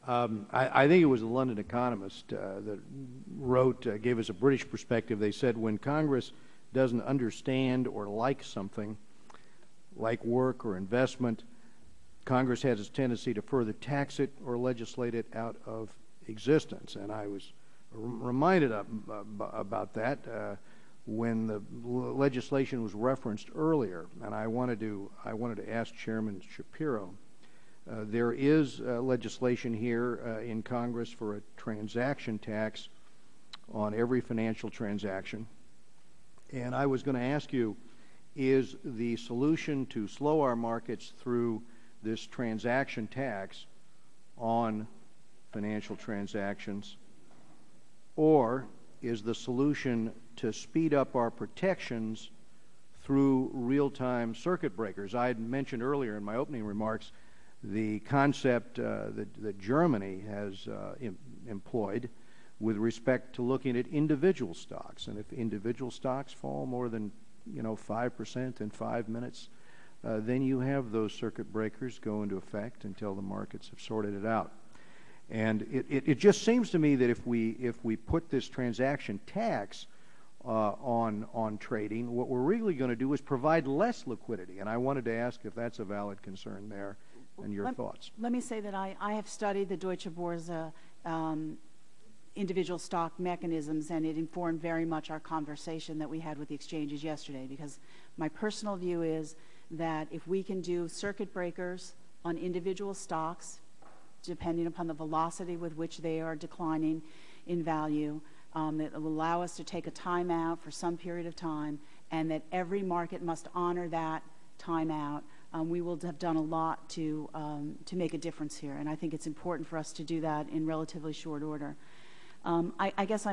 I think it was the London Economist that gave us a British perspective. They said when Congress doesn't understand or like something, like work or investment, Congress has a tendency to further tax it or legislate it out of existence. And I was reminded about that when the legislation was referenced earlier. And I wanted to ask Chairman Shapiro. There is legislation here in Congress for a transaction tax on every financial transaction. And I was going to ask you, is the solution to slow our markets through this transaction tax on financial transactions, or is the solution to speed up our protections through real-time circuit breakers? I had mentioned earlier in my opening remarks the concept that Germany has employed with respect to looking at individual stocks. And if individual stocks fall more than 5% in 5 minutes, then you have those circuit breakers go into effect until the markets have sorted it out. And it just seems to me that if we put this transaction tax on trading, what we're really going to do is provide less liquidity. And I wanted to ask if that's a valid concern there. And your thoughts. Let me say that I have studied the Deutsche Börse individual stock mechanisms, and it informed very much our conversation that we had with the exchanges yesterday, because my personal view is that if we can do circuit breakers on individual stocks, depending upon the velocity with which they are declining in value, that will allow us to take a timeout for some period of time, and that every market must honor that timeout, we will have done a lot to make a difference here. And I think it's important for us to do that in relatively short order. I guess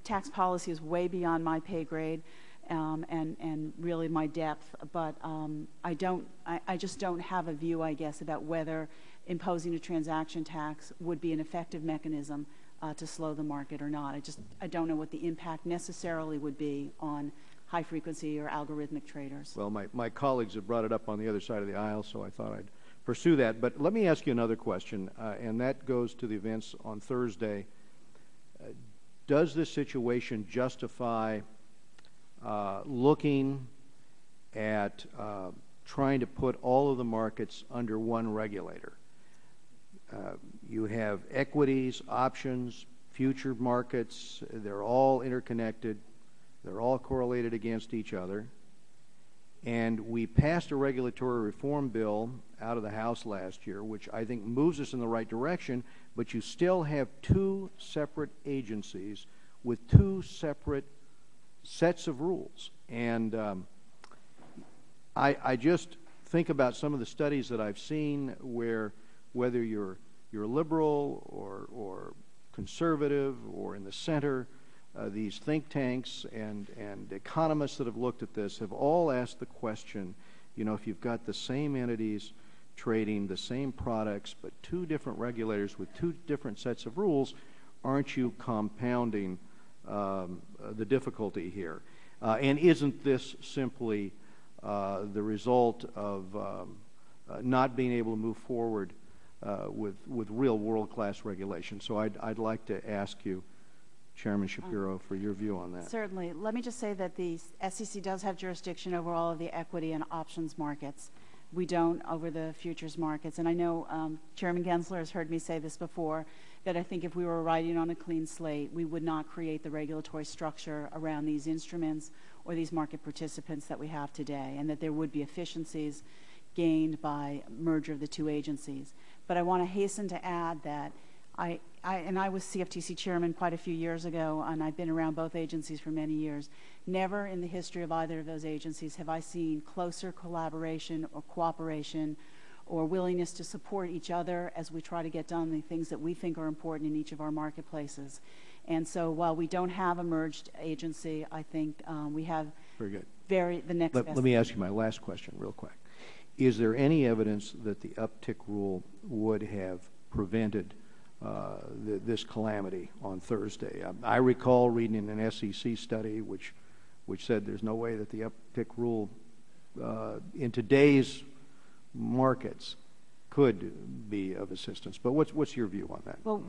tax policy is way beyond my pay grade and really my depth, but I just don't have a view, I guess, about whether imposing a transaction tax would be an effective mechanism to slow the market or not. I don't know what the impact necessarily would be on high-frequency or algorithmic traders. Well, my colleagues have brought it up on the other side of the aisle, so I thought I'd pursue that. But let me ask you another question, and that goes to the events on Thursday. Does this situation justify looking at trying to put all of the markets under one regulator? You have equities, options, future markets. They're all interconnected. They're all correlated against each other. And we passed a regulatory reform bill out of the House last year, which I think moves us in the right direction, but you still have two separate agencies with two separate sets of rules. And I just think about some of the studies that I've seen where whether you're liberal or conservative or in the center, these think tanks and economists that have looked at this have all asked the question, if you've got the same entities trading the same products but two different regulators with two different sets of rules, aren't you compounding the difficulty here? And isn't this simply the result of not being able to move forward with real world-class regulation? So I'd like to ask you, Chairman Shapiro, for your view on that. Certainly. Let me just say that the SEC does have jurisdiction over all of the equity and options markets. We don't over the futures markets. And I know Chairman Gensler has heard me say this before, that I think if we were writing on a clean slate, we would not create the regulatory structure around these instruments or these market participants that we have today, and that there would be efficiencies gained by merger of the two agencies. But I want to hasten to add that I was CFTC chairman quite a few years ago, and I've been around both agencies for many years. Never in the history of either of those agencies have I seen closer collaboration or cooperation or willingness to support each other as we try to get done the things that we think are important in each of our marketplaces. And so while we don't have a merged agency, I think we have very good. The next best. Let me ask you my last question real quick. Is there any evidence that the uptick rule would have prevented this calamity on Thursday? I recall reading an SEC study which said there's no way that the uptick rule in today's markets could be of assistance. But what's your view on that? Well,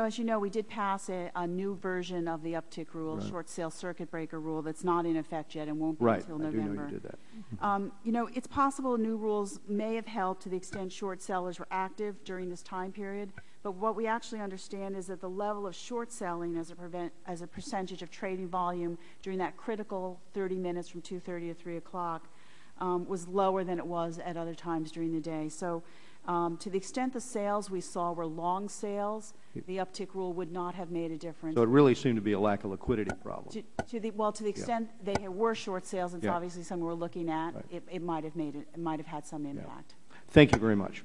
as you know, we did pass a new version of the uptick rule, Right. short sale circuit breaker rule, that's not in effect yet and won't be Right, until I do November. know you did that. It's possible new rules may have helped to the extent short sellers were active during this time period, but what we actually understand is that the level of short selling as a percentage of trading volume during that critical 30 minutes from 2:30 to 3 o'clock was lower than it was at other times during the day. So to the extent the sales we saw were long sales, the uptick rule would not have made a difference. So it really seemed to be a lack of liquidity problem. To the extent they were short sales, it's Yeah. obviously something we're looking at. Right. It might have had some impact. Thank you very much.